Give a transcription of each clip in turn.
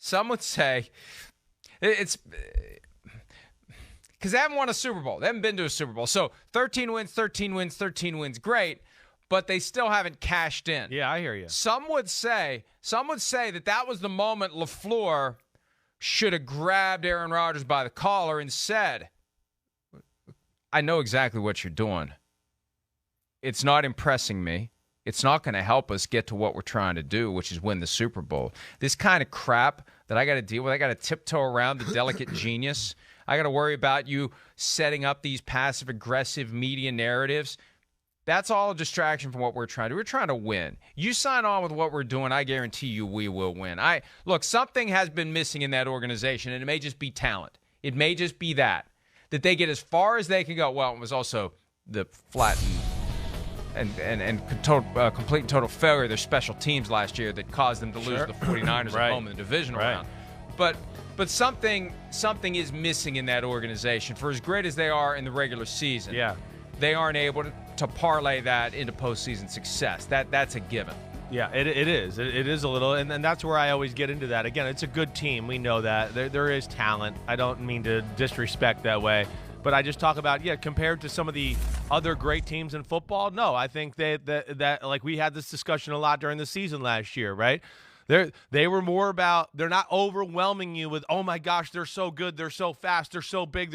Some would say it's because they haven't won a Super Bowl. They haven't been to a Super Bowl. So 13 wins, 13 wins, 13 wins, great, but they still haven't cashed in. Yeah, I hear you. Some would say that was the moment LaFleur should have grabbed Aaron Rodgers by the collar and said, I know exactly what you're doing. It's not impressing me. It's not going to help us get to what we're trying to do, which is win the Super Bowl. This kind of crap that I got to deal with, I got to tiptoe around the delicate genius. I got to worry about you setting up these passive-aggressive media narratives. That's all a distraction from what we're trying to do. We're trying to win. You sign on with what we're doing, I guarantee you we will win. Look, something has been missing in that organization, and it may just be talent. It may just be that they get as far as they can go. Well, it was also the flat and complete and total failure of their special teams last year that caused them to lose the 49ers at home in the divisional round. But something is missing in that organization. For as great as they are in the regular season, they aren't able to parlay that into postseason success. That's a given. Yeah, it is. It is a little, and that's where I always get into that. Again, it's a good team. We know that. There is talent. I don't mean to disrespect that way. But I just talk about, compared to some of the other great teams in football, no, I think that like we had this discussion a lot during the season last year, right? They were more about, they're not overwhelming you with, oh my gosh, they're so good, they're so fast, they're so big,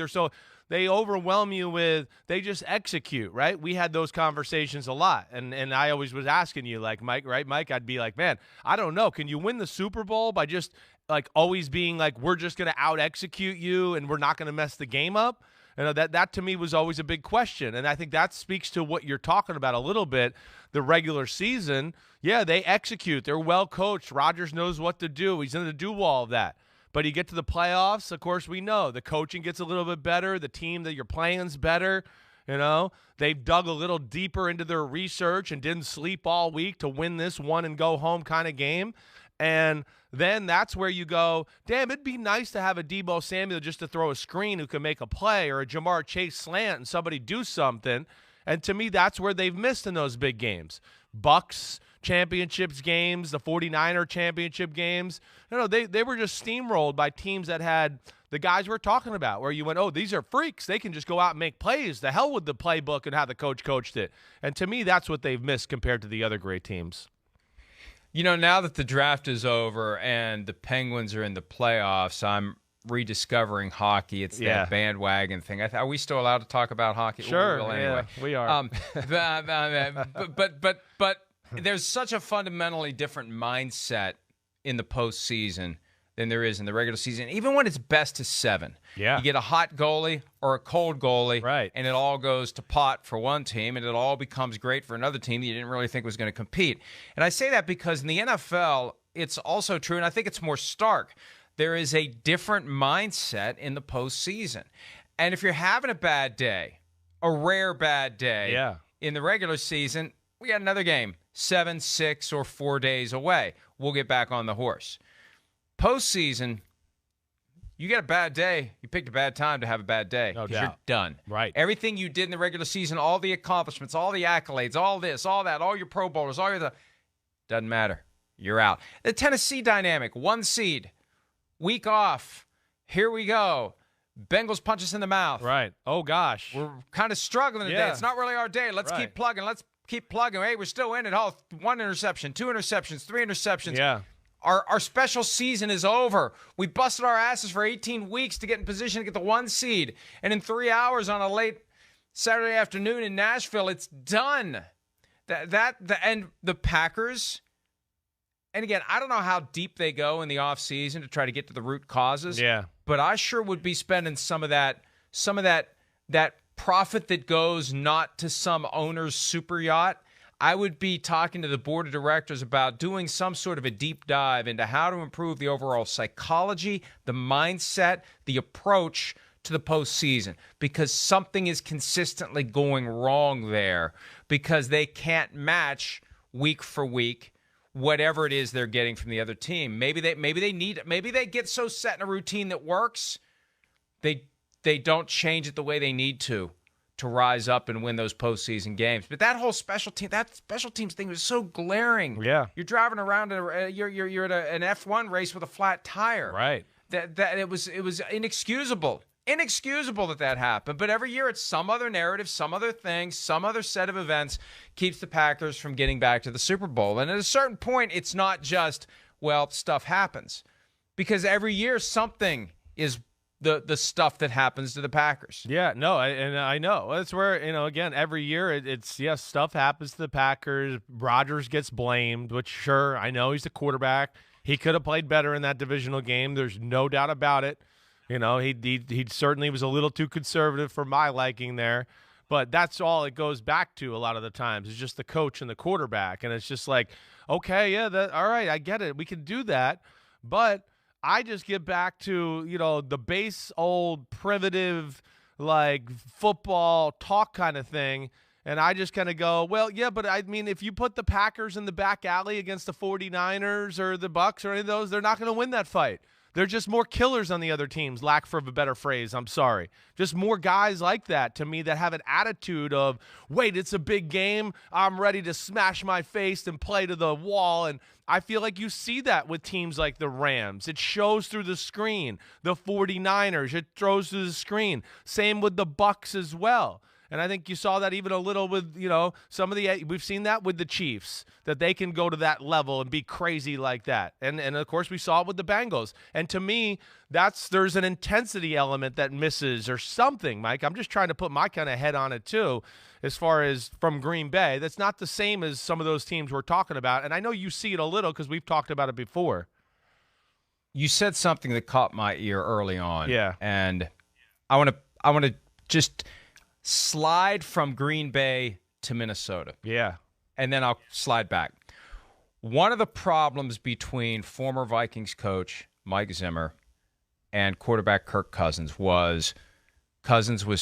they overwhelm you with, they just execute, right? We had those conversations a lot. And I always was asking you, like, Mike, right? Mike, I'd be like, man, I don't know. Can you win the Super Bowl by just like always being like, we're just going to out execute you and we're not going to mess the game up? You know, that to me was always a big question. And I think that speaks to what you're talking about a little bit. The regular season, they execute. They're well coached. Rodgers knows what to do. He's going to do all of that. But you get to the playoffs, of course, we know the coaching gets a little bit better. The team that you're playing's better. You know, they've dug a little deeper into their research and didn't sleep all week to win this one and go home kind of game. And then that's where you go, damn, it'd be nice to have a Deebo Samuel just to throw a screen who can make a play, or a Jamar Chase slant and somebody do something. And to me, that's where they've missed in those big games. Bucks championships games, the 49er championship games. They were just steamrolled by teams that had the guys we're talking about, where you went, oh, these are freaks. They can just go out and make plays. The hell with the playbook and how the coach coached it. And to me, that's what they've missed compared to the other great teams. You know, now that the draft is over and the Penguins are in the playoffs, I'm rediscovering hockey. It's that bandwagon thing. Are we still allowed to talk about hockey? Sure. Well, anyway. We are. But there's such a fundamentally different mindset in the postseason than there is in the regular season, even when it's best of 7. Yeah. You get a hot goalie or a cold goalie, right, and it all goes to pot for one team, and it all becomes great for another team that you didn't really think was going to compete. And I say that because in the NFL, it's also true, and I think it's more stark. There is a different mindset in the postseason. And if you're having a bad day, a rare bad day in the regular season, we got another game, 7, 6, or 4 days away. We'll get back on the horse. Postseason, you get a bad day. You picked a bad time to have a bad day because you're done. Right. Everything you did in the regular season, all the accomplishments, all the accolades, all this, all that, all your Pro Bowlers, doesn't matter. You're out. The Tennessee dynamic, 1 seed, week off. Here we go. Bengals punch us in the mouth. Right. Oh, gosh. We're kind of struggling today. It's not really our day. Let's keep plugging. Let's keep plugging. Hey, we're still in it. 1 interception, 2 interceptions, 3 interceptions. Yeah. Our special season is over. We busted our asses for 18 weeks to get in position to get the 1 seed. And in 3 hours on a late Saturday afternoon in Nashville, it's done. And the Packers, and again, I don't know how deep they go in the offseason to try to get to the root causes. Yeah. But I sure would be spending some of that profit that goes not to some owner's super yacht. I would be talking to the board of directors about doing some sort of a deep dive into how to improve the overall psychology, the mindset, the approach to the postseason, because something is consistently going wrong there because they can't match week for week whatever it is they're getting from the other team. Maybe they get so set in a routine that works, they don't change it the way they need to to rise up and win those postseason games. But that whole special teams thing was so glaring. Yeah. You're driving around, you're at an F1 race with a flat tire. Right. That it was inexcusable. Inexcusable that happened. But every year it's some other narrative, some other thing, some other set of events keeps the Packers from getting back to the Super Bowl. And at a certain point, it's not just, well, stuff happens. Because every year something is the stuff that happens to the Packers. Yeah, no, I know. That's where, again, every year it's yes, stuff happens to the Packers. Rodgers gets blamed, which, sure, I know he's the quarterback. He could have played better in that divisional game. There's no doubt about it. He certainly was a little too conservative for my liking there. But that's all it goes back to a lot of the times. It's just the coach and the quarterback. And it's just like, okay, yeah, all right, I get it. We can do that. But I just get back to, the base old primitive, like, football talk kind of thing. And I just kind of go, well, yeah, but I mean, if you put the Packers in the back alley against the 49ers or the Bucks or any of those, they're not going to win that fight. They're just more killers on the other teams, lack for a better phrase. I'm sorry. Just more guys like that to me that have an attitude of, wait, it's a big game. I'm ready to smash my face and play to the wall. And I feel like you see that with teams like the Rams. It shows through the screen. The 49ers, it throws through the screen. Same with the Bucks as well. And I think you saw that even a little with, some of we've seen that with the Chiefs, that they can go to that level and be crazy like that. And of course, we saw it with the Bengals. And to me, there's an intensity element that misses or something, Mike. I'm just trying to put my kind of head on it too, as far as from Green Bay. That's not the same as some of those teams we're talking about. And I know you see it a little because we've talked about it before. You said something that caught my ear early on. Yeah. And I want to just slide from Green Bay to Minnesota. Yeah. And then I'll slide back. One of the problems between former Vikings coach Mike Zimmer and quarterback Kirk Cousins was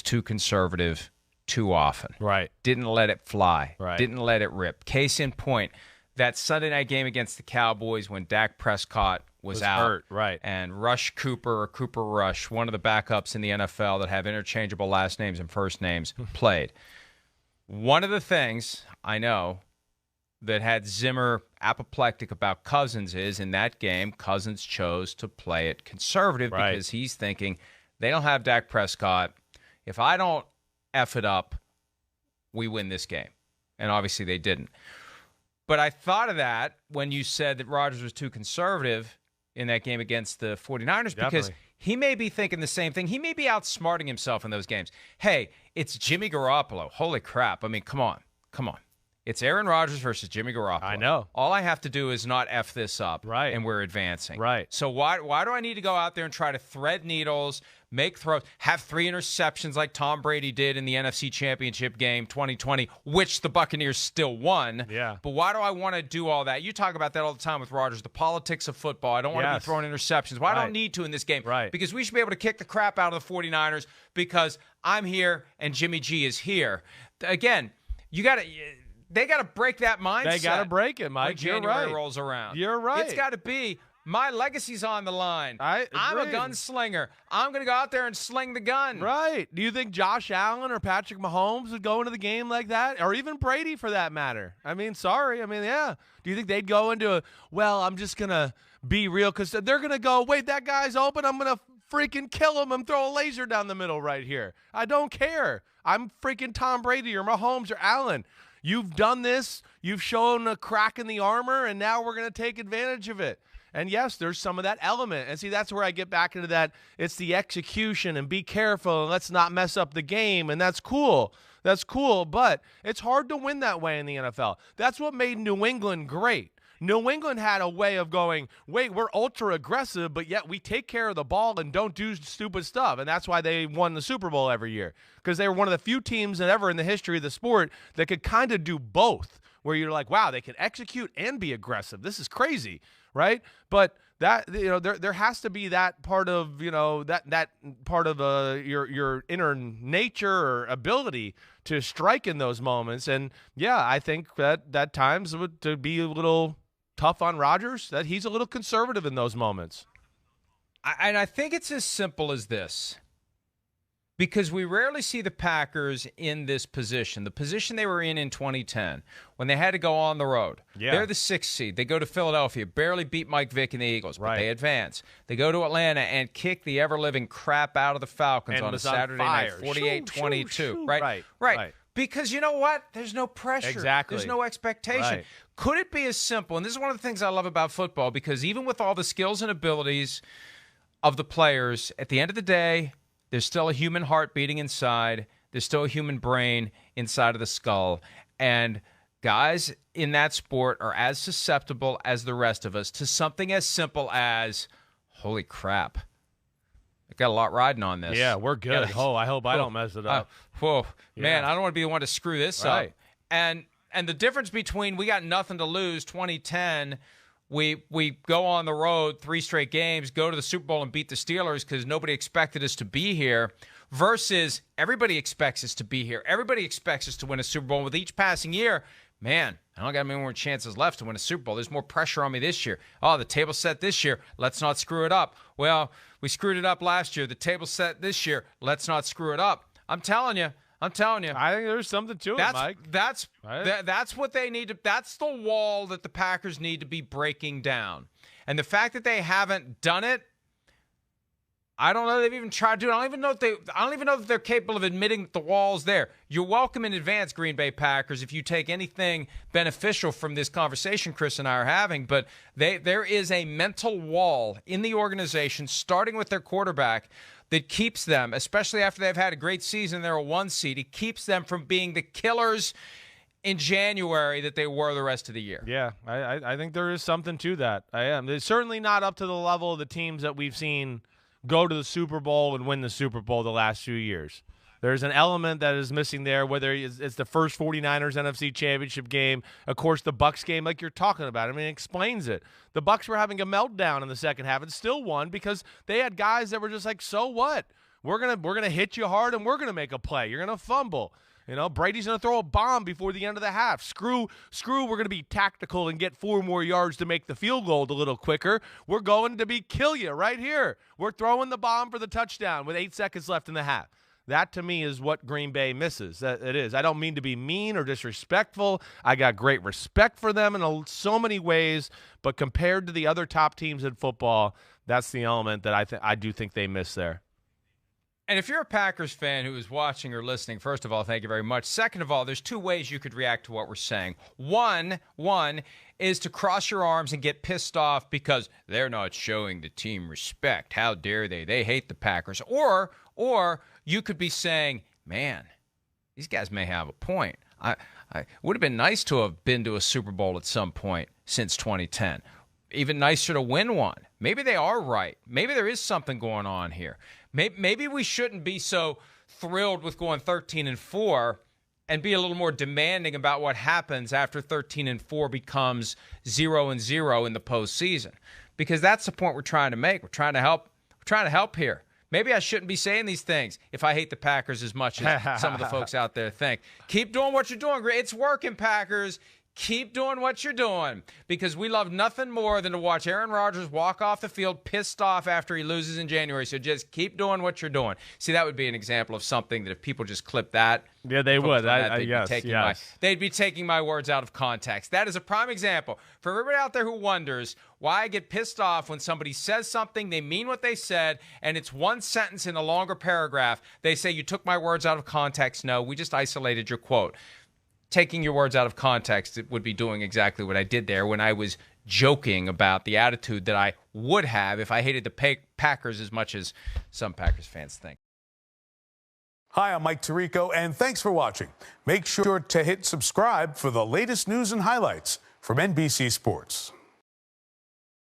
too conservative too often. Right. Didn't let it fly. Right. Didn't let it rip. Case in point, that Sunday night game against the Cowboys when Dak Prescott was out. Hurt, right. And Cooper Rush, one of the backups in the NFL that have interchangeable last names and first names, played. One of the things I know that had Zimmer apoplectic about Cousins is in that game, Cousins chose to play it conservative because he's thinking they don't have Dak Prescott. If I don't F it up, we win this game. And obviously they didn't. But I thought of that when you said that Rodgers was too conservative in that game against the 49ers because he may be thinking the same thing. He may be outsmarting himself in those games. Hey, it's Jimmy Garoppolo. Holy crap. I mean, come on. It's Aaron Rodgers versus Jimmy Garoppolo. I know. All I have to do is not F this up, and we're advancing. Right. So why do I need to go out there and try to thread needles, make throws, have 3 interceptions like Tom Brady did in the NFC Championship game 2020, which the Buccaneers still won. Yeah. But why do I want to do all that? You talk about that all the time with Rodgers, the politics of football. I don't want to be throwing interceptions. Well, I don't need to in this game. Right. Because we should be able to kick the crap out of the 49ers because I'm here and Jimmy G is here. Again, they got to break that mindset. They got to break it, Mike. When January rolls around. You're right. It's got to be my legacy's on the line. I'm a gunslinger. I'm going to go out there and sling the gun. Right. Do you think Josh Allen or Patrick Mahomes would go into the game like that? Or even Brady for that matter? I mean, sorry. I mean, yeah. Do you think they'd go into I'm just going to be real? Because they're going to go, wait, that guy's open. I'm going to freaking kill him and throw a laser down the middle right here. I don't care. I'm freaking Tom Brady or Mahomes or Allen. You've done this. You've shown a crack in the armor, and now we're going to take advantage of it. And, yes, there's some of that element. And, see, that's where I get back into that. It's the execution and be careful and let's not mess up the game, and that's cool. That's cool, but it's hard to win that way in the NFL. That's what made New England great. New England had a way of going, wait, we're ultra aggressive, but yet we take care of the ball and don't do stupid stuff. And that's why they won the Super Bowl every year, because they were one of the few teams that ever in the history of the sport that could kind of do both, where you're like, wow, they can execute and be aggressive. This is crazy, right? But that, there has to be that part of, that part of your inner nature or ability to strike in those moments. And yeah, I think that times would to be a little tough on Rodgers, that he's a little conservative in those moments. And I think it's as simple as this. because we rarely see the Packers in this position, the position they were in 2010, when they had to go on the road. Yeah. They're the 6th seed. They go to Philadelphia, barely beat Mike Vick and the Eagles, but Right. they advance. They go to Atlanta and kick the ever-living crap out of the Falcons And on a was on Saturday night, fire. 48-22. Shoo. Right? Right. Because you know what? There's no pressure. Exactly. There's no expectation. Right. Could it be as simple? And this is one of the things I love about football, because even with all the skills and abilities of the players, at the end of the day, there's still a human heart beating inside. There's still a human brain inside of the skull. And guys in that sport are as susceptible as the rest of us to something as simple as, holy crap, I got a lot riding on this. Yeah, we're good. I hope I don't mess it up. Man, I don't want to be the one to screw this Right. up. And the difference between we got nothing to lose, 2010, we go on the road 3 straight games, go to the Super Bowl and beat the Steelers because nobody expected us to be here, versus everybody expects us to be here. Everybody expects us to win a Super Bowl. With each passing year, man, I don't got many more chances left to win a Super Bowl. There's more pressure on me this year. Oh, the table's set this year. Let's not screw it up. Well, we screwed it up last year. The table's set this year. Let's not screw it up. I'm telling you. I think there's something to it, Mike. That's what they need to. That's the wall that the Packers need to be breaking down. And the fact that they haven't done it, I don't know. They've even tried to do it. I don't even know that they're capable of admitting that the wall's there. You're welcome in advance, Green Bay Packers, if you take anything beneficial from this conversation Chris and I are having. But there is a mental wall in the organization, starting with their quarterback, that keeps them, especially after they've had a great season, they're a 1 seed. It keeps them from being the killers in January that they were the rest of the year. Yeah, I think there is something to that. I am. It's certainly not up to the level of the teams that we've seen go to the Super Bowl and win the Super Bowl the last few years. There's an element that is missing there, whether it's the first 49ers NFC Championship game, of course the Bucs game like you're talking about. I mean, it explains it. The Bucs were having a meltdown in the second half and still won because they had guys that were just like, so what? We're gonna hit you hard and we're gonna make a play. You're gonna fumble. You know, Brady's going to throw a bomb before the end of the half. Screw, we're going to be tactical and get 4 more yards to make the field goal a little quicker. We're going to kill you right here. We're throwing the bomb for the touchdown with 8 seconds left in the half. That, to me, is what Green Bay misses. It is. I don't mean to be mean or disrespectful. I got great respect for them in so many ways, but compared to the other top teams in football, that's the element that I do think they miss there. And if you're a Packers fan who is watching or listening, first of all, thank you very much. Second of all, there's 2 ways you could react to what we're saying. One is to cross your arms and get pissed off because they're not showing the team respect. How dare they? They hate the Packers. Or you could be saying, man, these guys may have a point. I would have been nice to have been to a Super Bowl at some point since 2010. Even nicer to win one. Maybe they are right. Maybe there is something going on here. Maybe we shouldn't be so thrilled with going 13-4 and be a little more demanding about what happens after 13-4 becomes 0-0 in the postseason, because that's the point we're trying to make. We're trying to help. We're trying to help here. Maybe I shouldn't be saying these things if I hate the Packers as much as some of the folks out there think. Keep doing what you're doing. It's working, Packers. Keep doing what you're doing, because we love nothing more than to watch Aaron Rodgers walk off the field pissed off after he loses in January. So just keep doing what you're doing. See, that would be an example of something that if people just clip that. Yeah, they would. They'd be taking my words out of context. That is a prime example for everybody out there who wonders why I get pissed off when somebody says something, they mean what they said, and it's one sentence in a longer paragraph. They say, you took my words out of context. No, we just isolated your quote. Taking your words out of context, it would be doing exactly what I did there when I was joking about the attitude that I would have if I hated the Packers as much as some Packers fans think. Hi, I'm Mike Tirico, and thanks for watching. Make sure to hit subscribe for the latest news and highlights from NBC Sports.